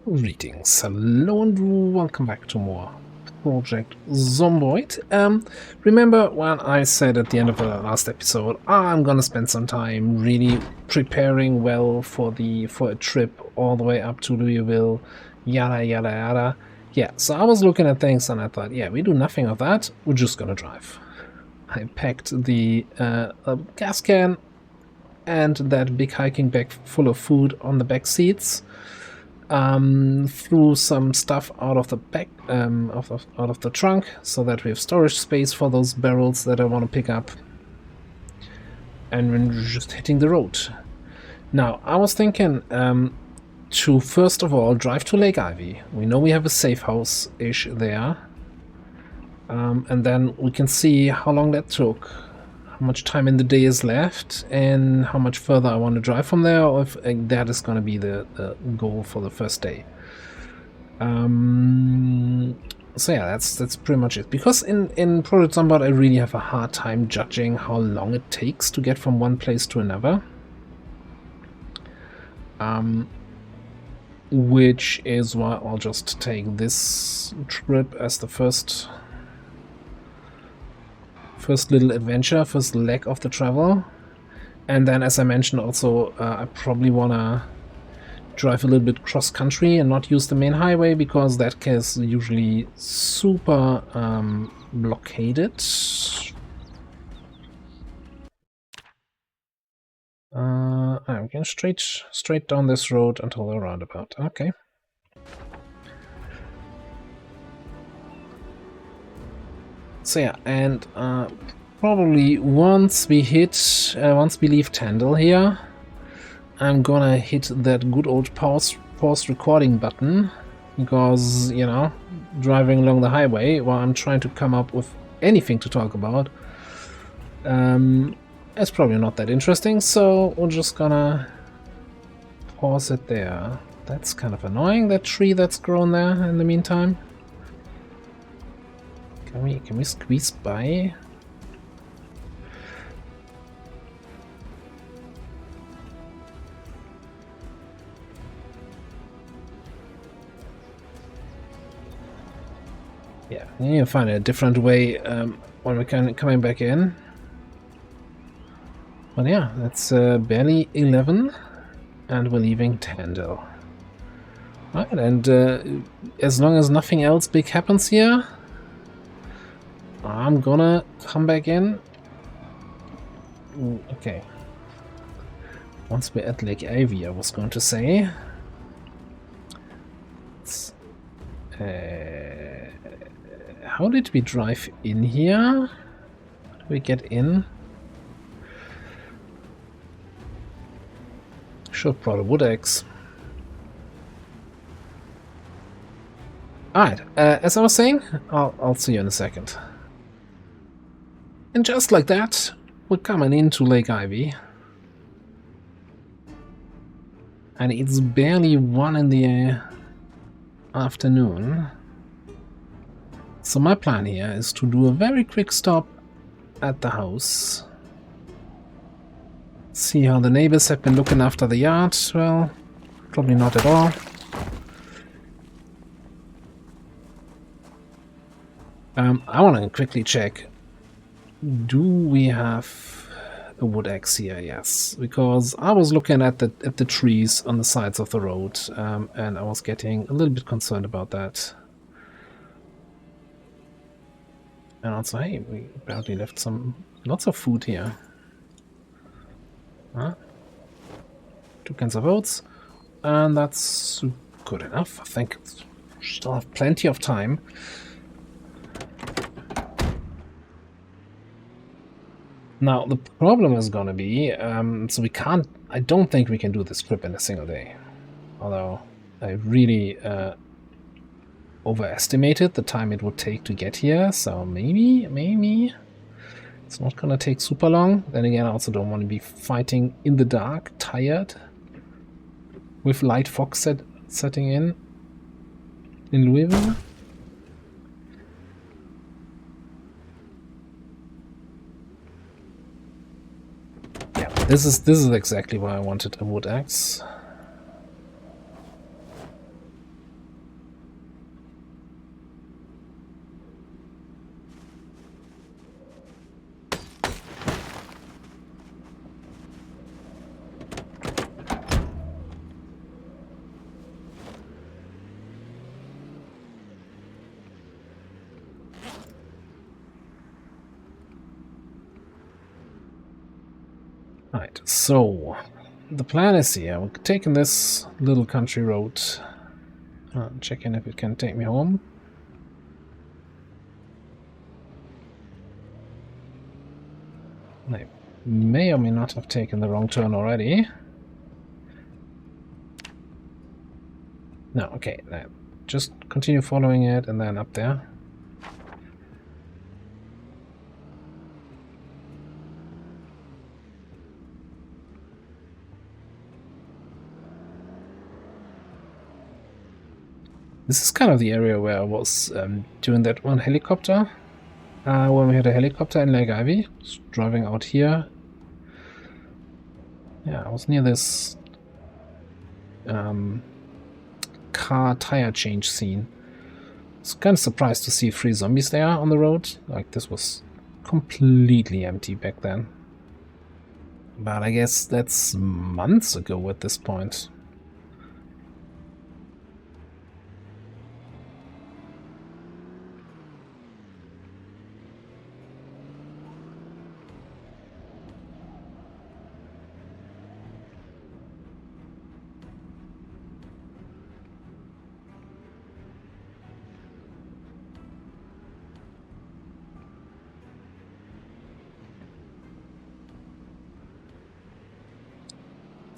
Greetings, hello and welcome back to more Project Zomboid. Remember when I said at the end of the last episode, I'm gonna spend some time really preparing well for a trip all the way up to Louisville, yada yada yada. Yeah, so I was looking at things and I thought, yeah, we do nothing of that, we're just gonna drive. I packed the gas can and that big hiking bag full of food on the back seats. Threw some stuff out of the back, out of the trunk, so that we have storage space for those barrels that I want to pick up. And we're just hitting the road. Now, I was thinking to first of all drive to Lake Ivy. We know we have a safe house-ish there. And then we can see how long that took, how much time in the day is left, and how much further I want to drive from there, or if that is going to be the goal for the first day. So yeah, that's pretty much it. Because in Project Zomboid I really have a hard time judging how long it takes to get from one place to another. Which is why I'll just take this trip as the first little adventure, first leg of the travel. And then, as I mentioned, also I probably want to drive a little bit cross-country and not use the main highway, because that is usually super blockaded. I'm going straight down this road until the roundabout. Okay. So yeah, and probably once we leave Tandil here, I'm gonna hit that good old pause recording button, because, you know, driving along the highway while I'm trying to come up with anything to talk about, it's probably not that interesting, so we're just gonna pause it there. That's kind of annoying, that tree that's grown there in the meantime. Can we squeeze by? Yeah, we need to find a different way when we're coming back in. But yeah, it's barely 11 and we're leaving Tandil. Right, and as long as nothing else big happens here, I'm gonna come back in. Okay. Once we're at Lake Ivy, I was going to say. How did we drive in here? How do we get in? Should have brought a wood axe. Alright, as I was saying, I'll see you in a second. And just like that, we're coming into Lake Ivy. And it's barely 1 in the afternoon. So my plan here is to do a very quick stop at the house. See how the neighbors have been looking after the yard. Well, probably not at all. I want to quickly check. Do we have a wood axe here? Yes, because I was looking at the trees on the sides of the road, and I was getting a little bit concerned about that. And also, hey, we apparently left lots of food here. Huh? 2 cans of oats, and that's good enough. I think we still have plenty of time. Now, the problem is gonna be, so we can't, I don't think we can do this trip in a single day. Although, I really overestimated the time it would take to get here, so maybe it's not gonna take super long. Then again, I also don't want to be fighting in the dark, tired, with light fog setting in Louisville. This is exactly why I wanted a wood axe. Right, so the plan is here. We're taking this little country road. Checking if it can take me home. I may or may not have taken the wrong turn already. No, okay, just continue following it and then up there. This is kind of the area where I was doing that one helicopter. When we had a helicopter in Lake Ivy, just driving out here. Yeah, I was near this car tire change scene. I was kind of surprised to see 3 zombies there on the road. Like, this was completely empty back then. But I guess that's months ago at this point.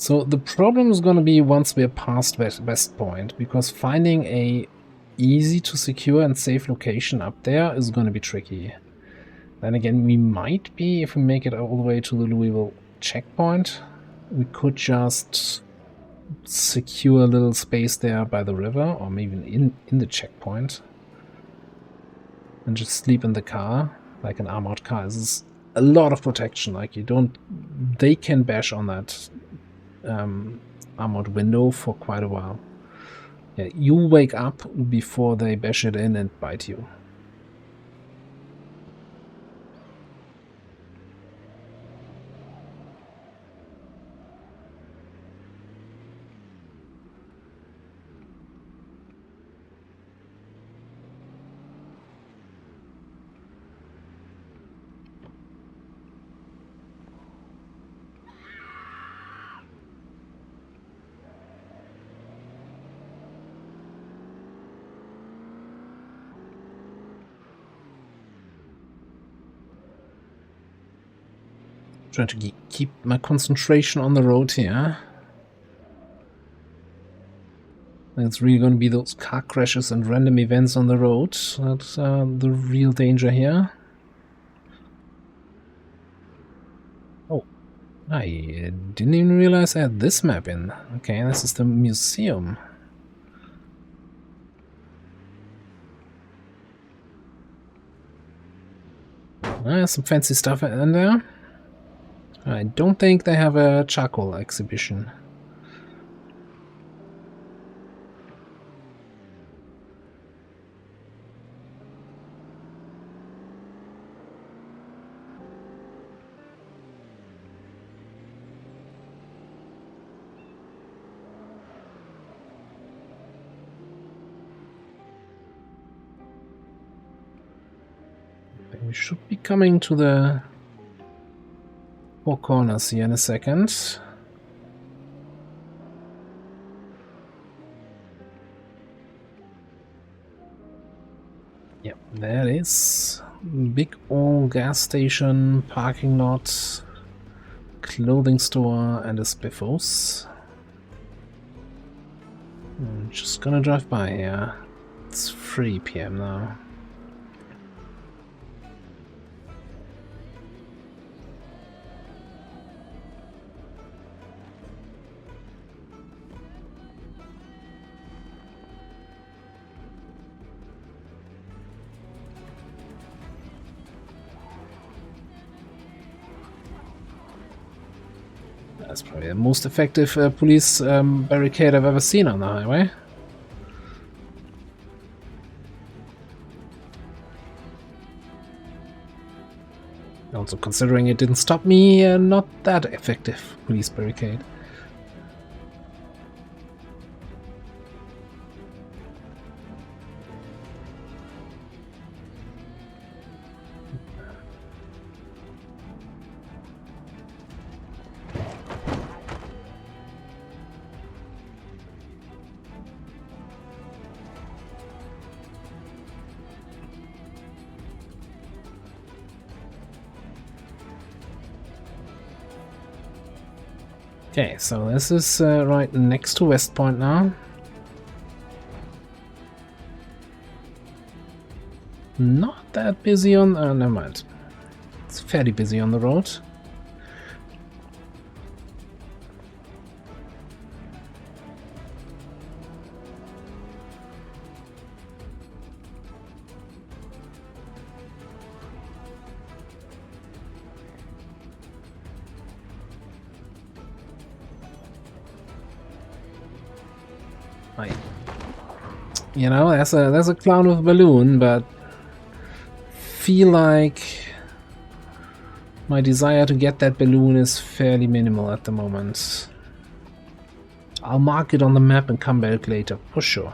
So the problem is going to be once we're past West Point, because finding a easy to secure and safe location up there is going to be tricky. Then again, we might be, if we make it all the way to the Louisville checkpoint, we could just secure a little space there by the river, or maybe in the checkpoint, and just sleep in the car, like an armored car. This is a lot of protection. Like, they can bash on that armored window for quite a while. Yeah, you wake up before they bash it in and bite you. Trying to keep my concentration on the road here. It's really going to be those car crashes and random events on the road that's the real danger here. Oh, I didn't even realize I had this map in. Okay, this is the museum. Some fancy stuff in there. I don't think they have a charcoal exhibition. We should be coming to the 4 corners here in a second. Yep, there it is. Big old gas station, parking lot, clothing store, and a spiffos. I'm just gonna drive by here. It's 3 PM now. That's probably the most effective police barricade I've ever seen on the highway. Also considering it didn't stop me, not that effective police barricade. Okay, so this is right next to West Point now. Not that busy on... never mind. It's fairly busy on the road. You know, there's a clown with a balloon, but feel like my desire to get that balloon is fairly minimal at the moment. I'll mark it on the map and come back later, for sure.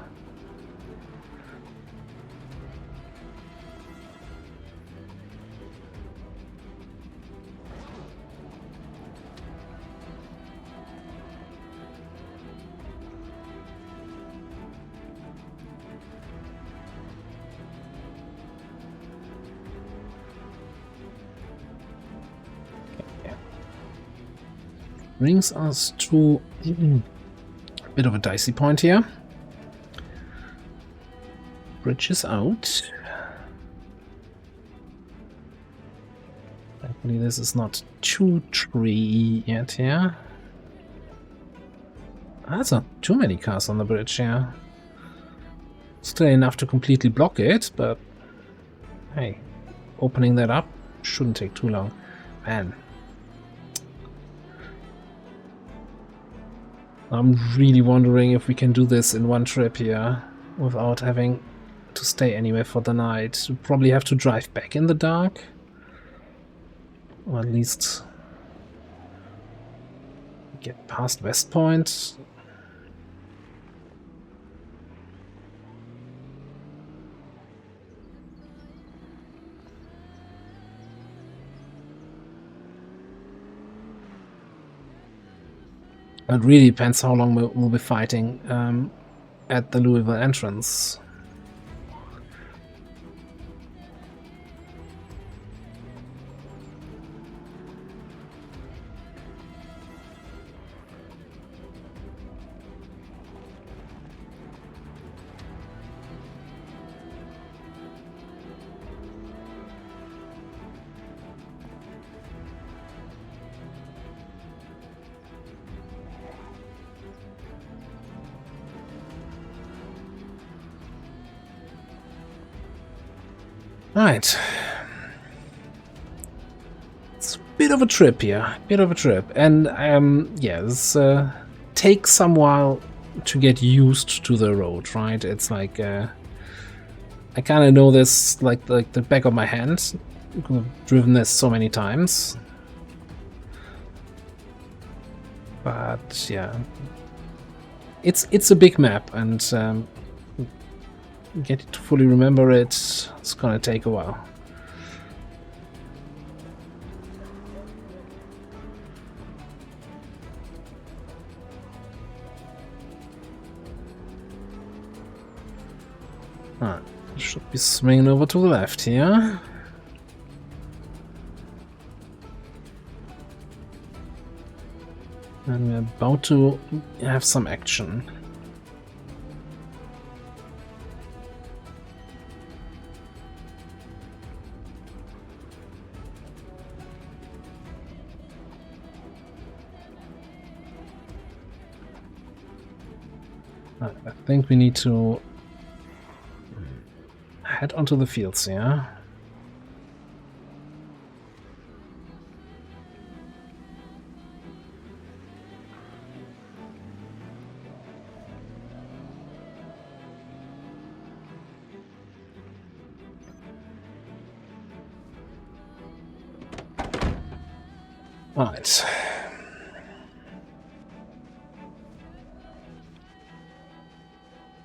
Brings us to a bit of a dicey point here. Bridge is out. Thankfully this is not too tree yet here. That's not too many cars on the bridge here. Still enough to completely block it, but hey, opening that up shouldn't take too long. Man. I'm really wondering if we can do this in one trip here without having to stay anywhere for the night. We'll probably have to drive back in the dark. Or at least get past West Point. It really depends how long we'll be fighting at the Louisville entrance. Right. It's a bit of a trip here. Bit of a trip. And yeah, this takes some while to get used to the road, right? It's like I kinda know this like the back of my hand. I've driven this so many times. But yeah. It's a big map, and get to fully remember it, it's gonna take a while. Should be swinging over to the left here. And we're about to have some action. I think we need to head onto the fields here. Right.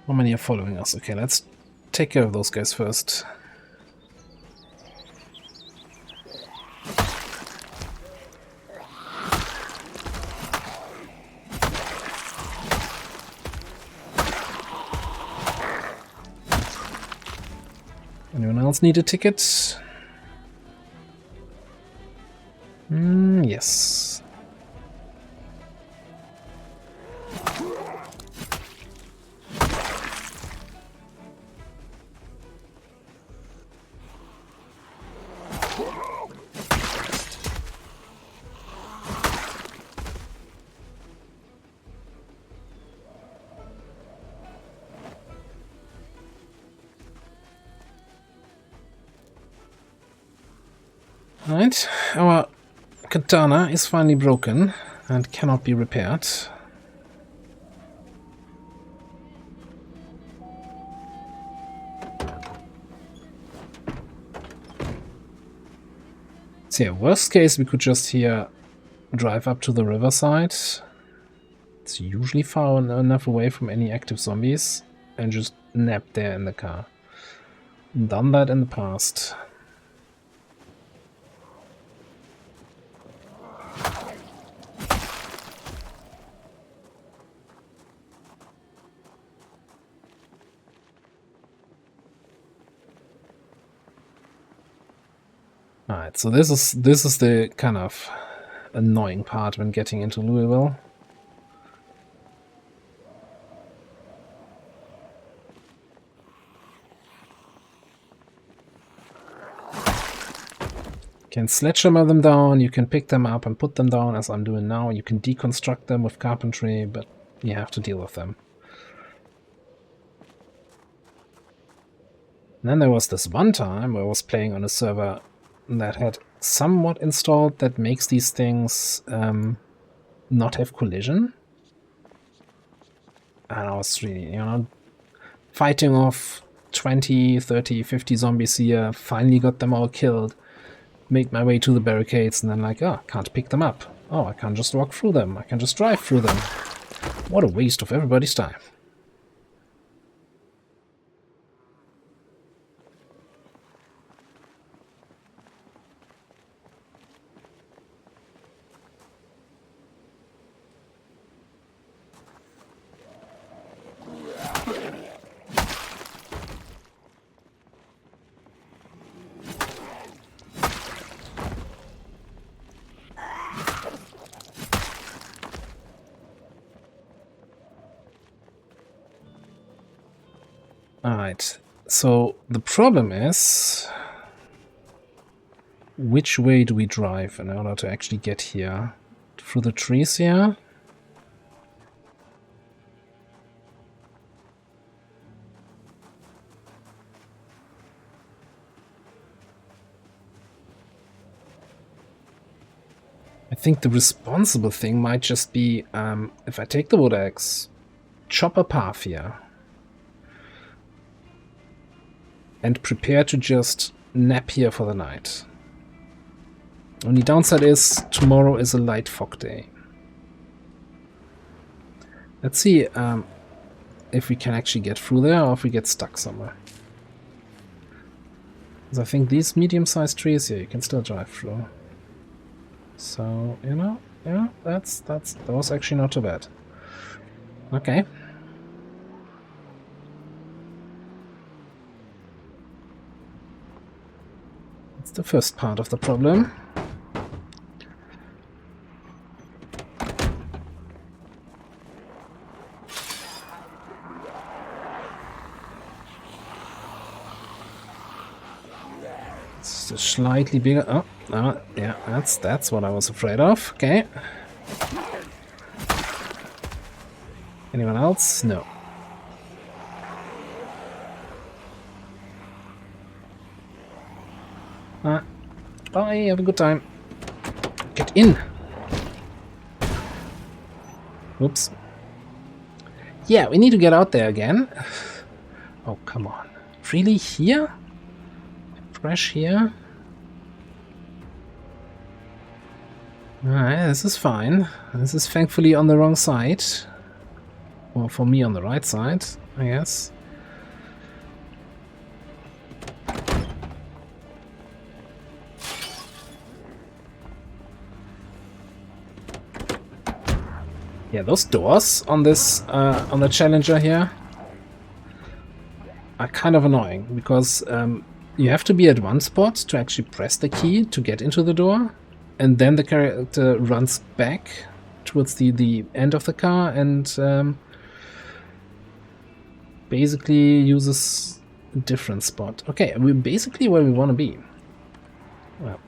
How many are following us? Okay, let's take care of those guys first. Anyone else need a ticket? Yes. Right, our katana is finally broken and cannot be repaired. So yeah, worst case we could just here drive up to the riverside. It's usually far enough away from any active zombies and just nap there in the car. Done that in the past. Alright, so this is the kind of annoying part when getting into Louisville. You can sledgehammer them down, you can pick them up and put them down as I'm doing now, you can deconstruct them with carpentry, but you have to deal with them. And then there was this one time where I was playing on a server that had somewhat installed that makes these things not have collision. And I was really, fighting off 20, 30, 50 zombies here, finally got them all killed, made my way to the barricades, and then like, oh, can't pick them up. Oh, I can't just walk through them, I can just drive through them. What a waste of everybody's time. Alright, so the problem is, which way do we drive in order to actually get here? Through the trees here? I think the responsible thing might just be, if I take the wood axe, chop a path here, and prepare to just nap here for the night. Only downside is, tomorrow is a light fog day. Let's see if we can actually get through there or if we get stuck somewhere. Because I think these medium-sized trees here you can still drive through. So, yeah, that was actually not too bad. Okay. That's the first part of the problem. It's slightly bigger. Oh, yeah, that's what I was afraid of. Okay. Anyone else? No. Bye, have a good time. Get in! Oops. Yeah, we need to get out there again. Oh, come on. Really? Here? Fresh here? Alright, this is fine. This is thankfully on the wrong side. Or for me on the right side, I guess. Yeah, those doors on this on the Challenger here are kind of annoying because you have to be at one spot to actually press the key to get into the door, and then the character runs back towards the end of the car and basically uses a different spot. Okay, we're basically where we want to be. Well,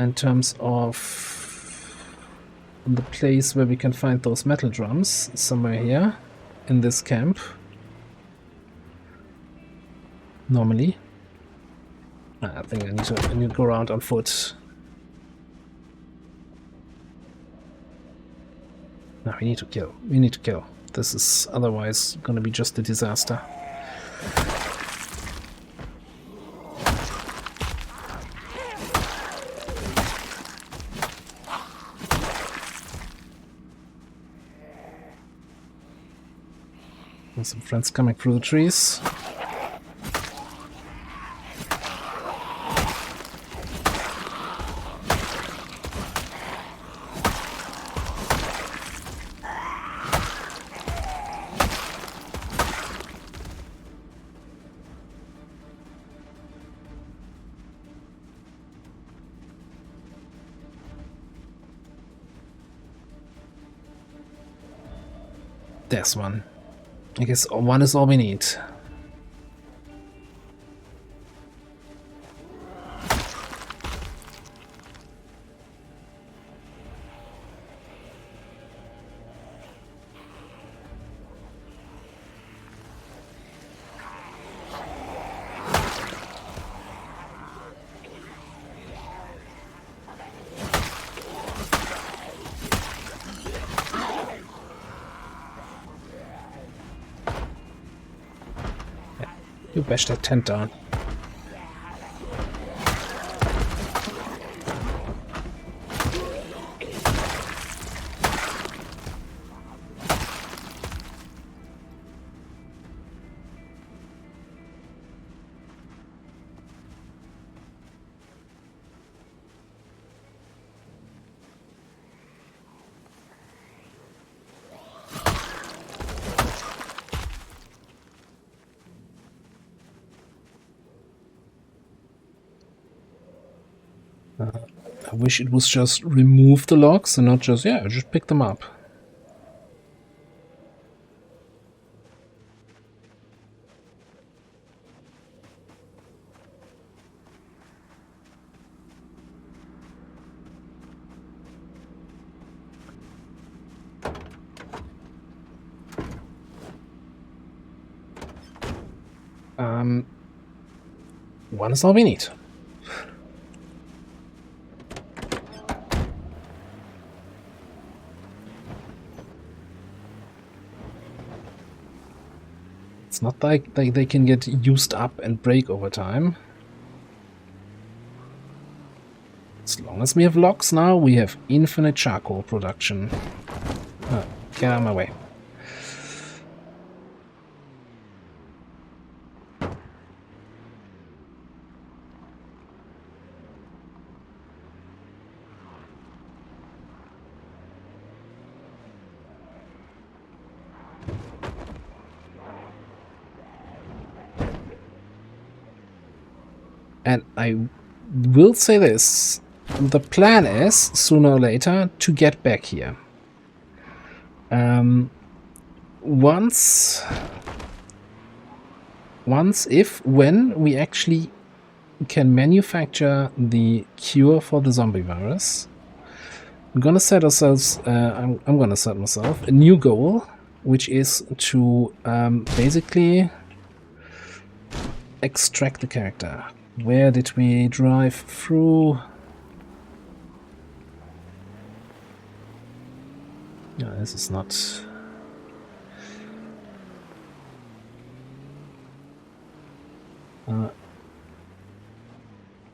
in terms of the place where we can find those metal drums, somewhere here in this camp. Normally. I think I need to go around on foot. No, we need to kill. We need to kill. This is otherwise gonna be just a disaster. There's some friends coming through the trees. There's one. I guess one is all we need. You bash that tent down. I wish it was just remove the logs and not just, yeah, just pick them up. One is all we need. It's not like they can get used up and break over time. As long as we have logs now, we have infinite charcoal production. Oh, get out of my way. And I will say this, the plan is, sooner or later, to get back here. When we actually can manufacture the cure for the zombie virus, I'm gonna set ourselves, I'm gonna set myself a new goal, which is to basically extract the character. Where did we drive through? No, this is not...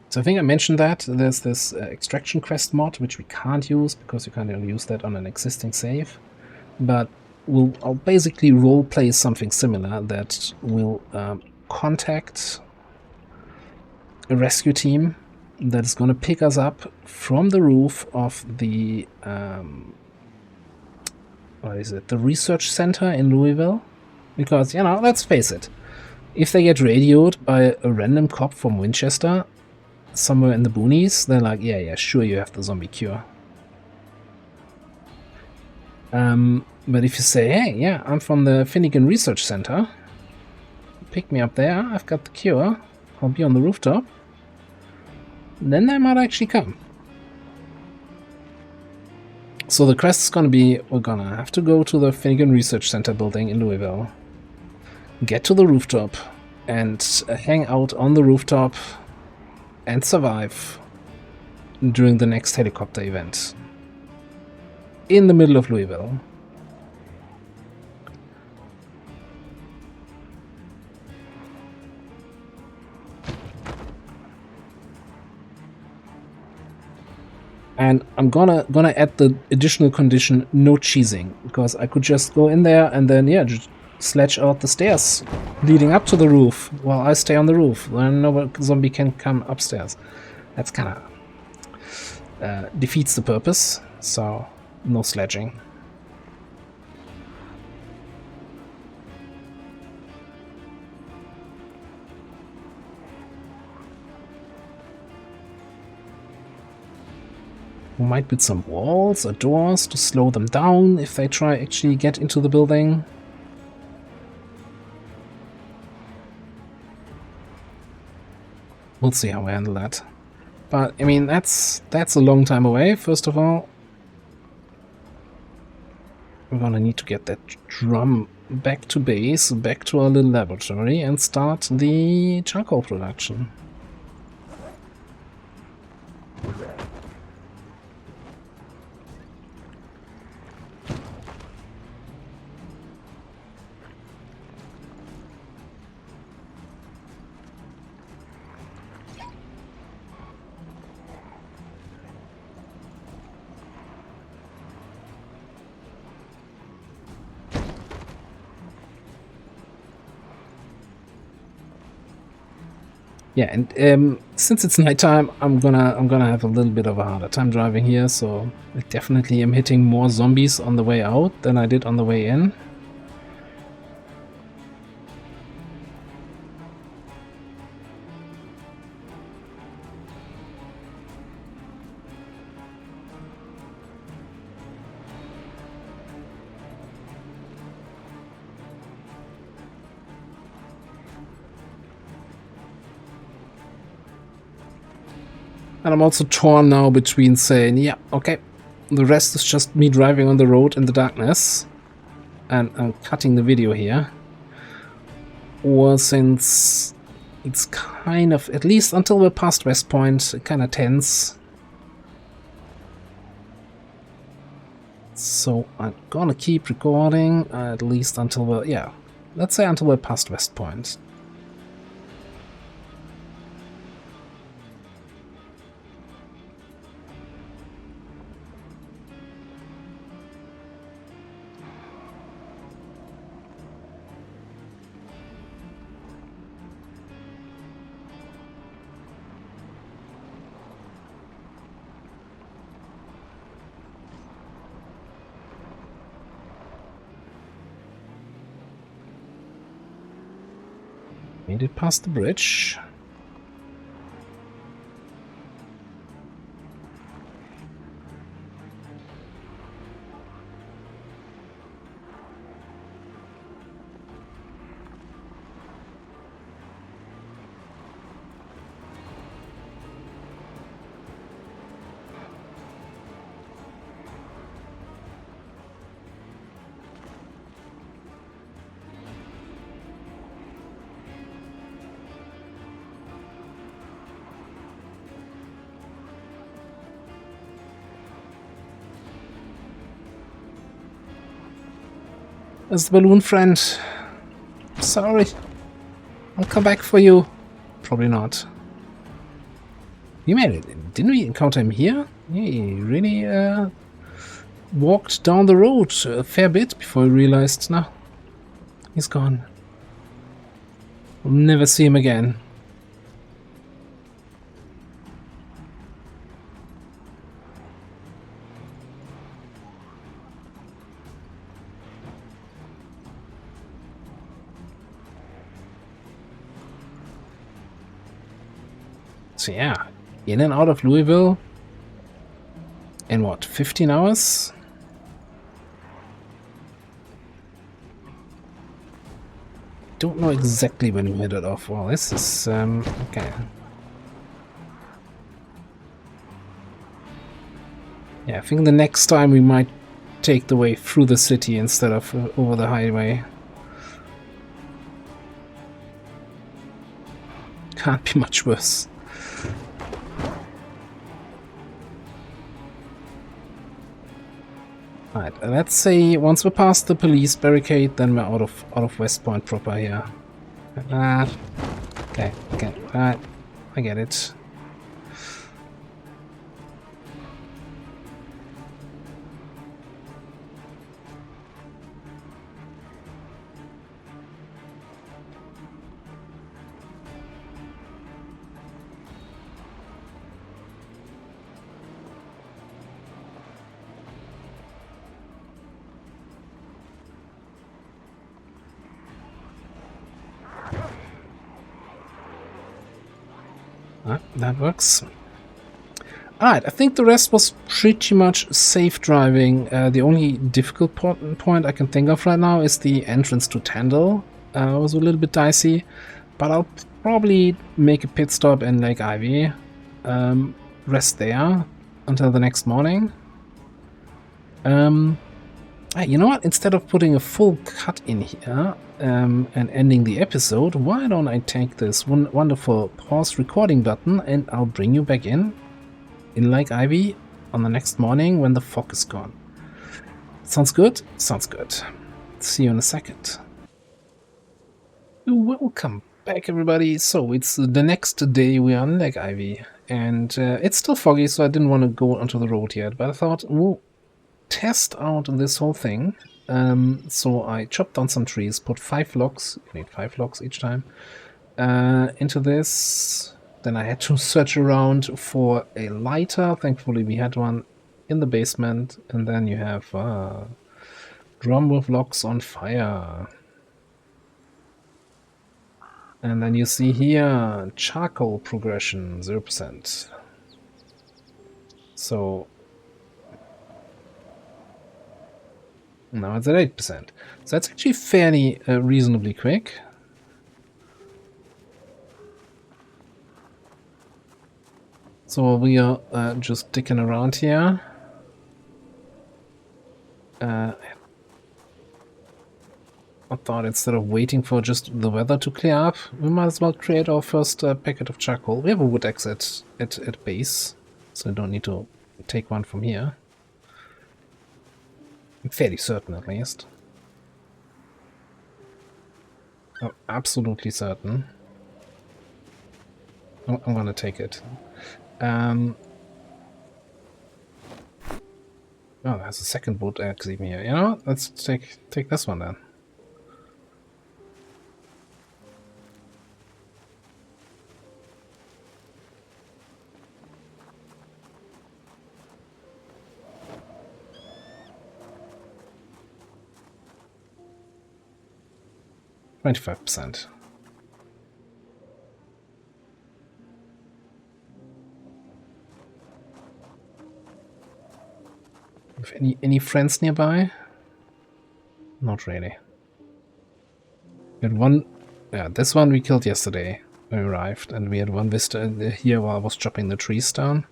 So I think I mentioned that there's this extraction quest mod, which we can't use because you can't use that on an existing save. But I'll basically roleplay something similar that will contact a rescue team that is going to pick us up from the roof of the what is it, the research center in Louisville, because, you know, let's face it, if they get radioed by a random cop from Winchester somewhere in the boonies, they're like, yeah, sure, you have the zombie cure. But if you say, hey, yeah, I'm from the Finnegan Research Center, pick me up there, I've got the cure, I'll be on the rooftop, then they might actually come. So the quest is going to be, we're going to have to go to the Finnegan Research Center building in Louisville, get to the rooftop, and hang out on the rooftop and survive during the next helicopter event in the middle of Louisville. And I'm gonna add the additional condition, no cheesing, because I could just go in there and then, yeah, just sledge out the stairs leading up to the roof while I stay on the roof. Then no zombie can come upstairs. That's kind of defeats the purpose, so no sledging. We might build some walls or doors to slow them down if they try actually get into the building. We'll see how we handle that. But I mean, that's a long time away. First of all, we're gonna need to get that drum back to base, back to our little laboratory, and start the charcoal production. Yeah, and since it's nighttime, I'm gonna have a little bit of a harder time driving here, so I definitely am hitting more zombies on the way out than I did on the way in. And I'm also torn now between saying, yeah, okay, the rest is just me driving on the road in the darkness, and I'm cutting the video here. Or since it's kind of, at least until we're past West Point, kind of tense. So I'm gonna keep recording, at least until we're, yeah, let's say until we're past West Point. Made it past the bridge. As the balloon friend. Sorry. I'll come back for you. Probably not. We made it. Didn't we encounter him here? He really walked down the road a fair bit before he realized, no, he's gone. We'll never see him again. So yeah, in and out of Louisville in what, 15 hours? Don't know exactly when we hit it off. Well, this is okay. Yeah, I think the next time we might take the way through the city instead of over the highway. Can't be much worse. Alright, let's say once we're past the police barricade, then we're out of West Point proper here. Okay, alright, I get it. That works. Alright, I think the rest was pretty much safe driving. The only difficult point I can think of right now is the entrance to Tandil. It was a little bit dicey, but I'll probably make a pit stop in Lake Ivy. Rest there until the next morning. You know what? Instead of putting a full cut in here and ending the episode, why don't I take this wonderful pause recording button and I'll bring you back in Lake Ivy on the next morning when the fog is gone. Sounds good? Sounds good. See you in a second. Welcome back, everybody. So it's the next day we are on Lake Ivy, and it's still foggy, so I didn't want to go onto the road yet, but I thought we'll test out this whole thing. So I chopped down some trees, put 5 logs, you need 5 logs each time, into this. Then I had to search around for a lighter. Thankfully we had one in the basement. And then you have a drum with logs on fire. And then you see here charcoal progression 0%. So now it's at 8%. So that's actually fairly reasonably quick. So we are just dicking around here. I thought instead of waiting for just the weather to clear up, we might as well create our first packet of charcoal. We have a wood axe at base, so I don't need to take one from here. I'm fairly certain, at least. Oh, absolutely certain. Oh, I'm gonna take it. Oh, there's a second wood axe even here. You know, let's take this one then. %. Have any friends nearby? Not really. We had one. Yeah, this one we killed yesterday when we arrived, and we had one visitor here while I was chopping the trees down.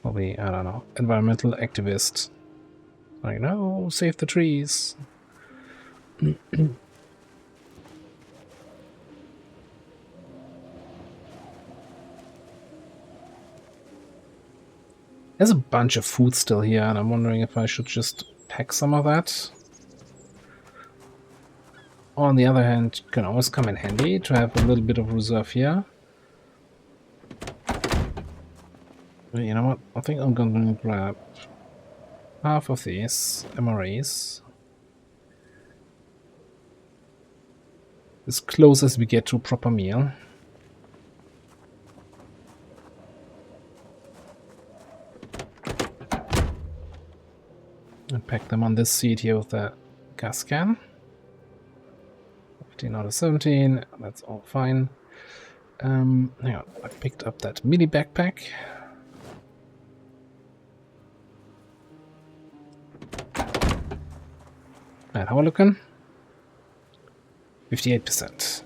Probably, I don't know, environmental activist. Like, no, save the trees. There's a bunch of food still here, and I'm wondering if I should just pack some of that. On the other hand, it can always come in handy to have a little bit of reserve here. But you know what? I think I'm gonna grab half of these MREs. As close as we get to a proper meal. And pack them on this seat here with the gas can. 15 out of 17, that's all fine. Hang on, I picked up that mini backpack. And how are we looking? 58%.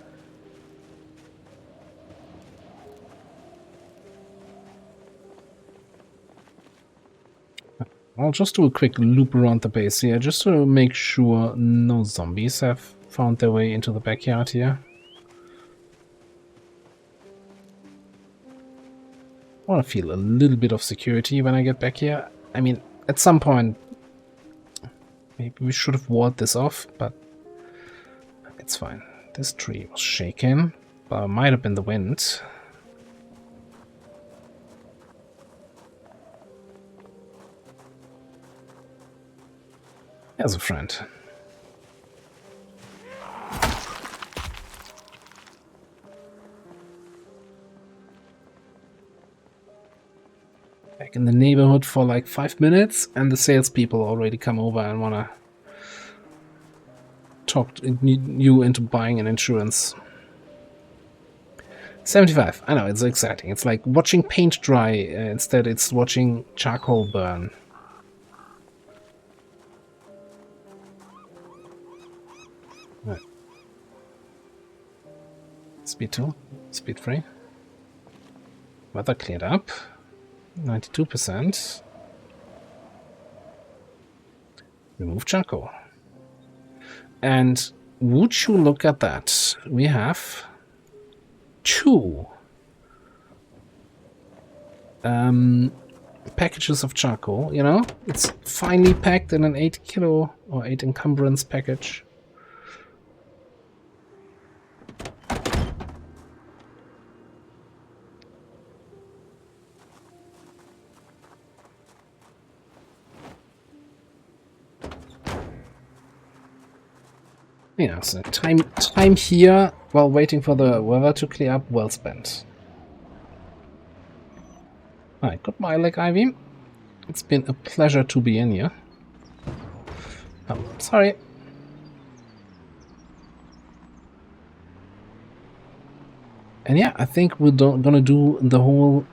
I'll just do a quick loop around the base here, just to make sure no zombies have found their way into the backyard here. I want to feel a little bit of security when I get back here. I mean, at some point, maybe we should have walled this off, but it's fine. This tree was shaken, but it might have been the wind. There's a friend. Back in the neighborhood for like 5 minutes, and the salespeople already come over and wanna talk you into buying an insurance. 75. I know, it's exciting. It's like watching paint dry. Instead, it's watching charcoal burn. Right. Speed 2. Speed 3. Weather cleared up. 92%. Remove charcoal. And would you look at that? We have 2 packages of charcoal, you know? It's finely packed in an 8 kilo or 8 encumbrance package. Yeah, so time here while waiting for the weather to clear up, well spent. Alright, goodbye, Lake Ivy. It's been a pleasure to be in here. Oh, sorry. And yeah, I think we're gonna do the whole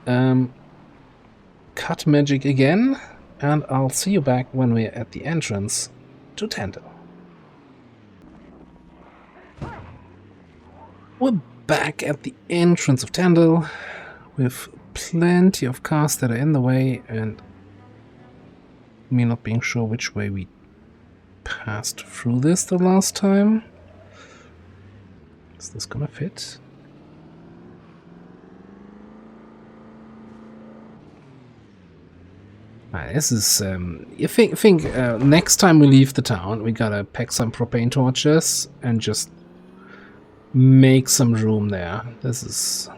cut magic again, and I'll see you back when we're at the entrance to Tandil. We're back at the entrance of Tandil with plenty of cars that are in the way and me not being sure which way we passed through this the last time. Is this gonna fit? This is, you think next time we leave the town, we gotta pack some propane torches and just make some room there. This is...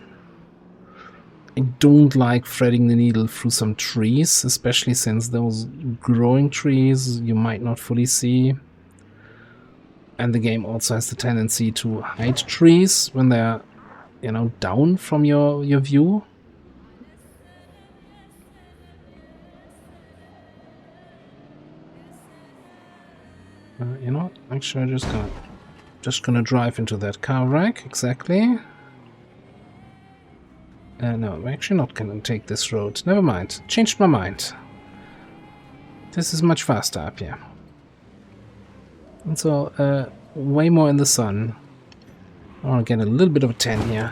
I don't like threading the needle through some trees, especially since those growing trees you might not fully see. And the game also has the tendency to hide trees when they're, you know, down from your view. You know, actually I'm just gonna drive into that car wreck, exactly. No, I'm actually not gonna take this road. Never mind. Changed my mind. This is much faster up here. And so, way more in the sun. I want to get a little bit of a tan here.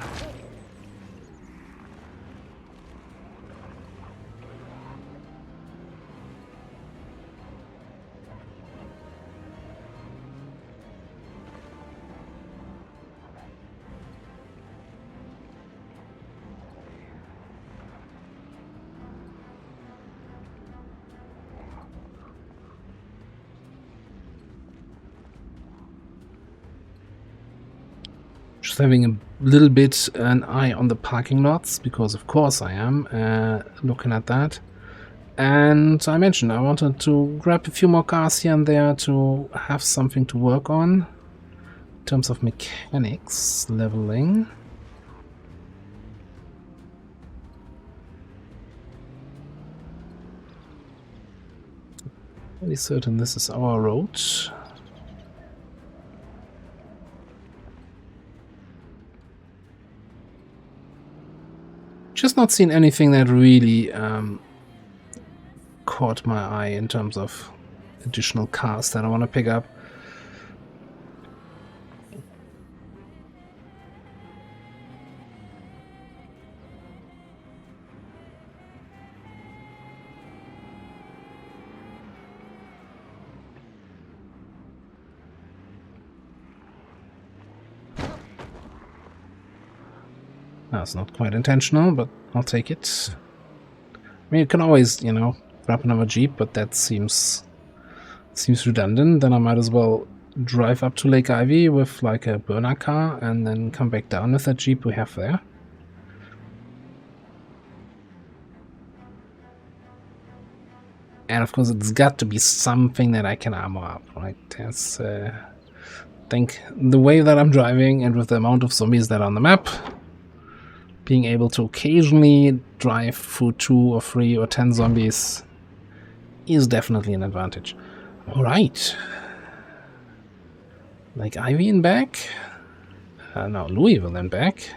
Just having a little bit an eye on the parking lots, because of course I am looking at that. And I mentioned I wanted to grab a few more cars here and there to have something to work on in terms of mechanics leveling. Pretty certain this is our road. Just not seen anything that really caught my eye in terms of additional cars that I want to pick up. That's not quite intentional, but I'll take it. I mean, you can always, you know, grab another jeep, but that seems redundant. Then I might as well drive up to Lake Ivy with like a burner car and then come back down with that jeep we have there. And of course, it's got to be something that I can armor up, right? There's, I think the way that I'm driving and with the amount of zombies that are on the map, being able to occasionally drive through 2 or 3 or 10 zombies is definitely an advantage. All right. Like Ivy and back. No, Louisville and back.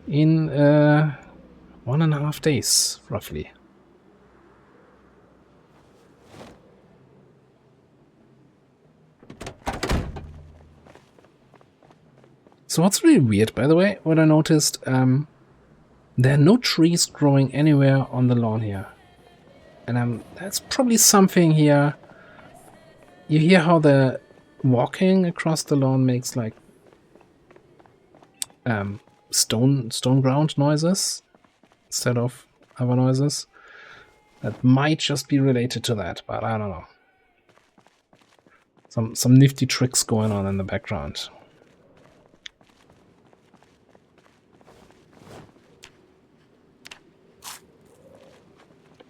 In 1.5 days, roughly. So what's really weird, by the way, what I noticed, there are no trees growing anywhere on the lawn here. And that's probably something here. You hear how the walking across the lawn makes like stone ground noises instead of other noises. That might just be related to that, but I don't know. Some nifty tricks going on in the background.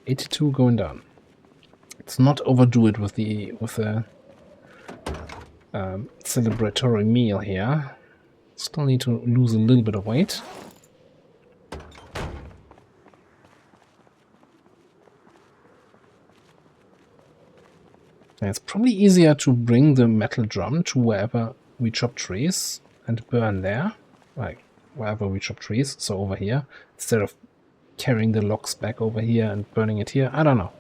$82 going down. Let's not overdo it with the celebratory meal here. Still need to lose a little bit of weight. And it's probably easier to bring the metal drum to wherever we chop trees and burn there, like wherever we chop trees, so over here, instead of carrying the logs back over here and burning it here. I don't know.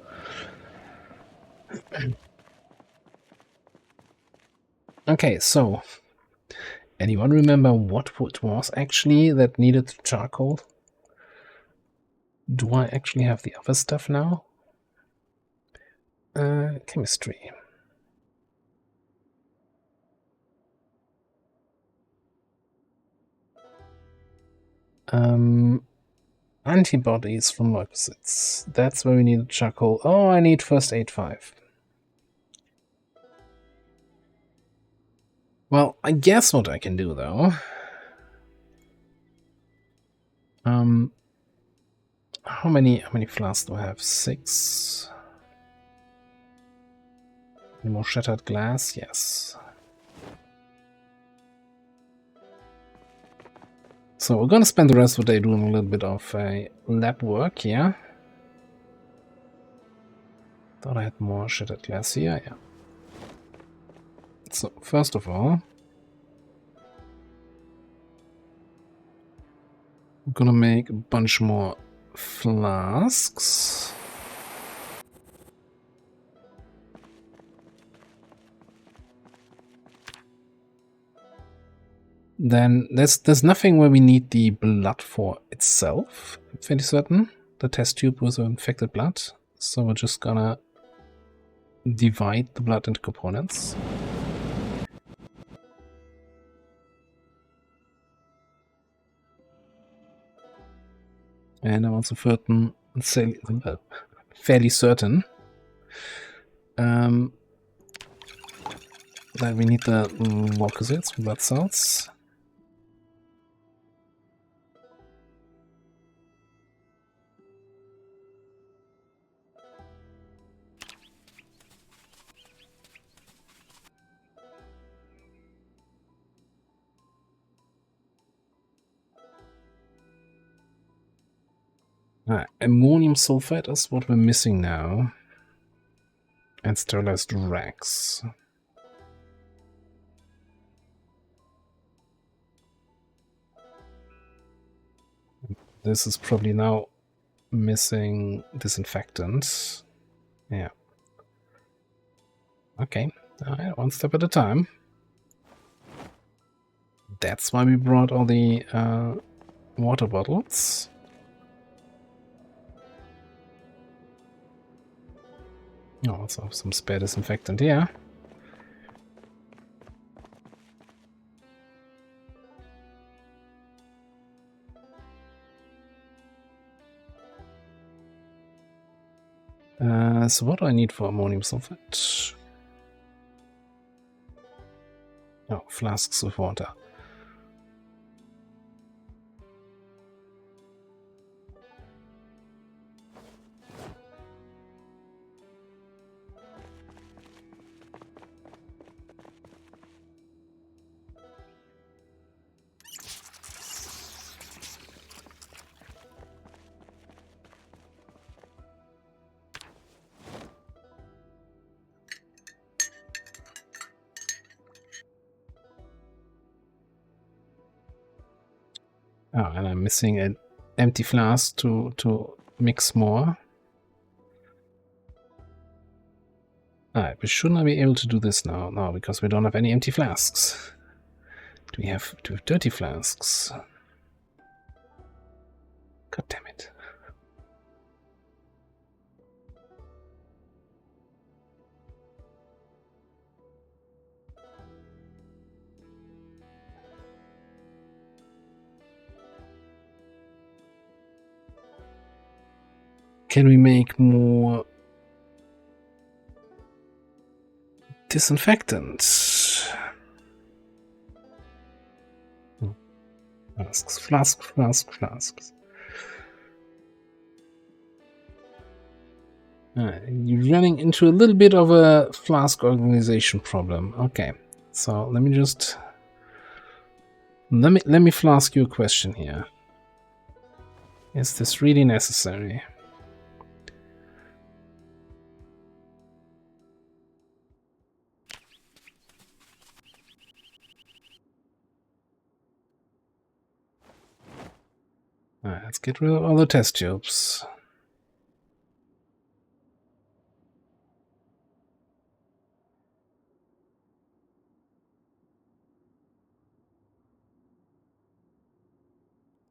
Okay, so anyone remember what it was actually that needed charcoal? Do I actually have the other stuff now? Chemistry. Antibodies from leukocytes. That's where we need charcoal. Oh, I need first aid 5. Well, I guess what I can do though. How many flasks do I have? 6. Any more shattered glass? Yes. So we're gonna spend the rest of the day doing a little bit of lab work here. Thought I had more shattered glass here, yeah. So first of all, we're gonna make a bunch more flasks. Then there's nothing where we need the blood for itself. I'm fairly certain. The test tube was infected blood. So we're just gonna divide the blood into components. And I'm also fairly certain that we need the leukocytes, blood cells. Ammonium sulfate is what we're missing now. And sterilized rags. This is probably now missing disinfectant. Yeah. Okay. Alright, one step at a time. That's why we brought all the water bottles. Oh, also some spare disinfectant here. So what do I need for ammonium sulfate? Oh, flasks of water. Oh, and I'm missing an empty flask to mix more. Alright, but shouldn't I be able to do this now? No, because we don't have any empty flasks. Do we have dirty flasks? God damn it. Can we make more disinfectant? Flasks. You're running into a little bit of a flask organization problem. Okay, so let me just let me flask you a question here. Is this really necessary? Alright, let's get rid of all the test tubes.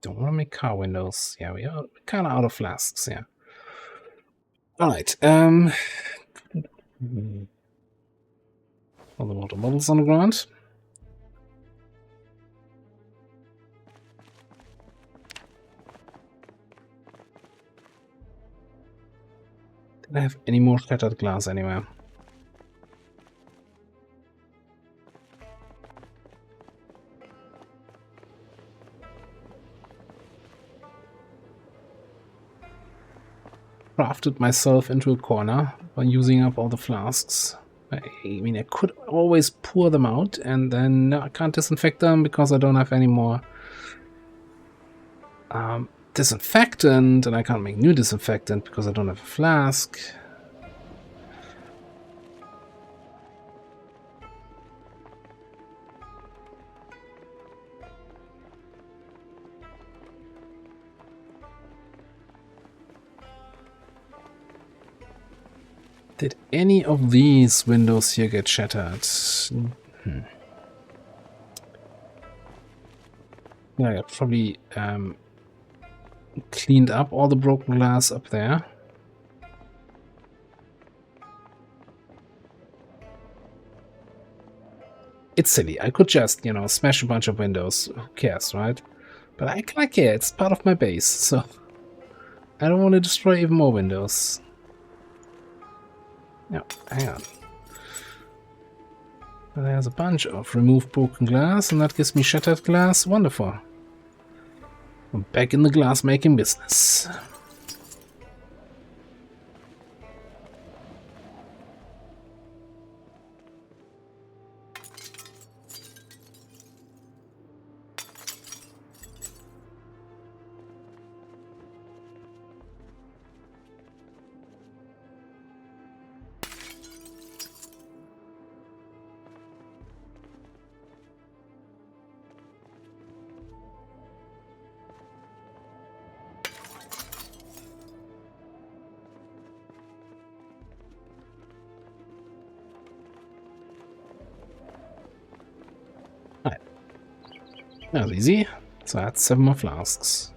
Don't want to make car windows. Yeah, we are kind of out of flasks, yeah. Alright, all the water bottles on the ground. Did I have any more shattered glass anywhere? Crafted myself into a corner by using up all the flasks. I mean, I could always pour them out, and then I can't disinfect them because I don't have any more disinfectant, and I can't make new disinfectant because I don't have a flask. Did any of these windows here get shattered? Yeah, I probably cleaned up all the broken glass up there. It's silly. I could just, you know, smash a bunch of windows. Who cares, right? But I kind of care. It's part of my base, so I don't want to destroy even more windows. No, hang on. There's a bunch of removed broken glass, and that gives me shattered glass. Wonderful. I'm back in the glass making business. That was easy. So that's 7 more flasks.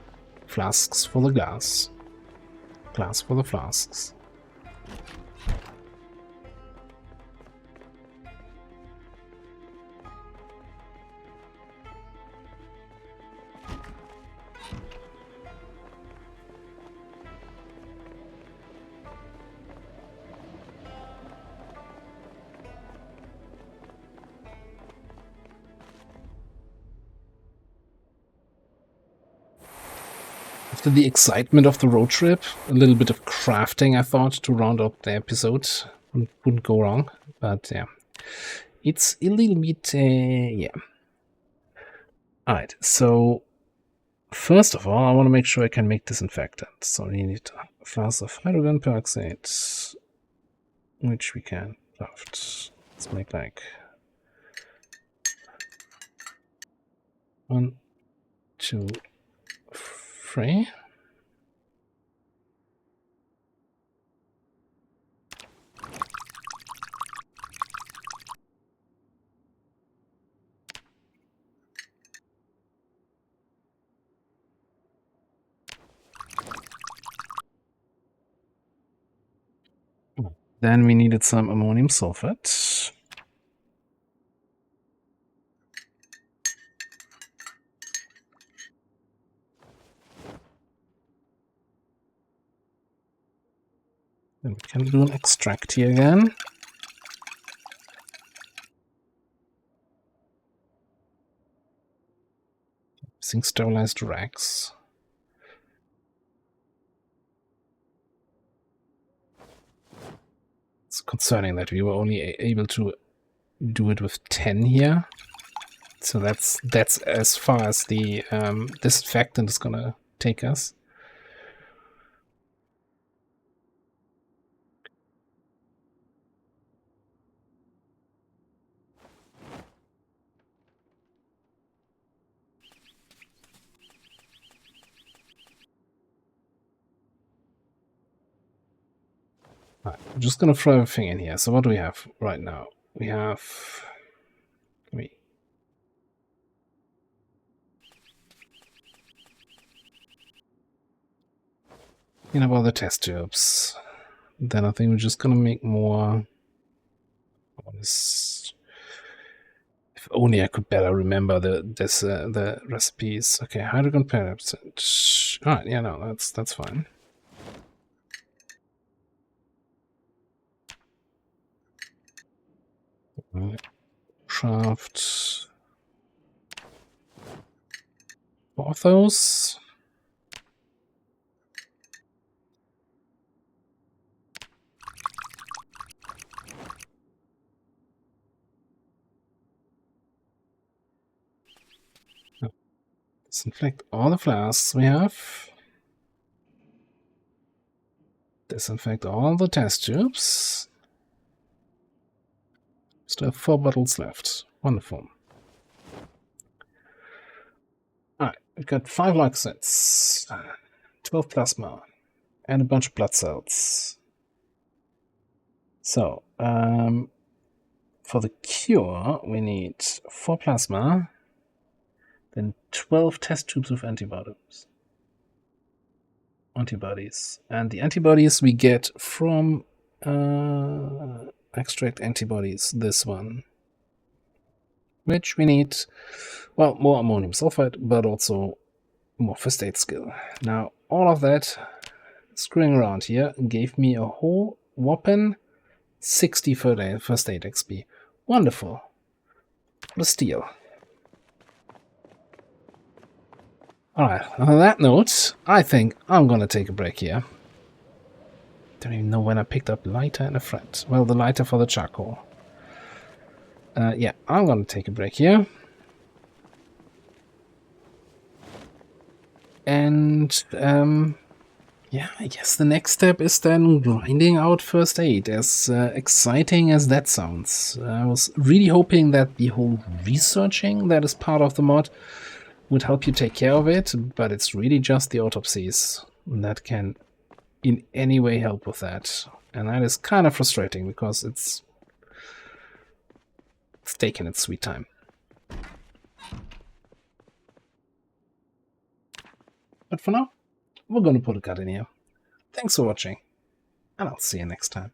Flasks for the glass. Glass for the flasks. After the excitement of the road trip, a little bit of crafting, I thought, to round up the episode. Wouldn't go wrong, but yeah. It's a little bit, yeah. Alright, so first of all, I want to make sure I can make disinfectant. So we need a flask of hydrogen peroxide, which we can craft. Let's make like 1, 2, 3. Then we needed some ammonium sulfate. Then we can do an extract here again. Using sterilized rags. It's concerning that we were only able to do it with 10 here. So that's as far as the disinfectant is gonna take us. Right, I'm just gonna throw everything in here. So what do we have right now? We have all the test tubes. Then I think we're just gonna make more. If only I could better remember the recipes. Okay, hydrogen peroxide. Alright, yeah, no, that's fine. Craft 4 of those. Disinfect all the flasks we have. Disinfect all the test tubes. Still have 4 bottles left. Wonderful. Alright, we've got 5 leukocytes, 12 plasma, and a bunch of blood cells. So, for the cure, we need 4 plasma, then 12 test tubes of antibodies. And the antibodies we get from extract antibodies, this one. Which we need, well, more ammonium sulfate, but also more first aid skill. Now, all of that screwing around here gave me a whole whopping 60 first aid XP. Wonderful. What a steal. Alright, on that note, I think I'm gonna take a break here. Don't even know when I picked up lighter and a thread. Well, the lighter for the charcoal. Yeah, I'm gonna take a break here. And, yeah, I guess the next step is then grinding out first aid, as exciting as that sounds. I was really hoping that the whole researching that is part of the mod would help you take care of it, but it's really just the autopsies that can in any way help with that. And that is kind of frustrating, because it's taking its sweet time. But for now, we're going to put a cut in here. Thanks for watching, and I'll see you next time.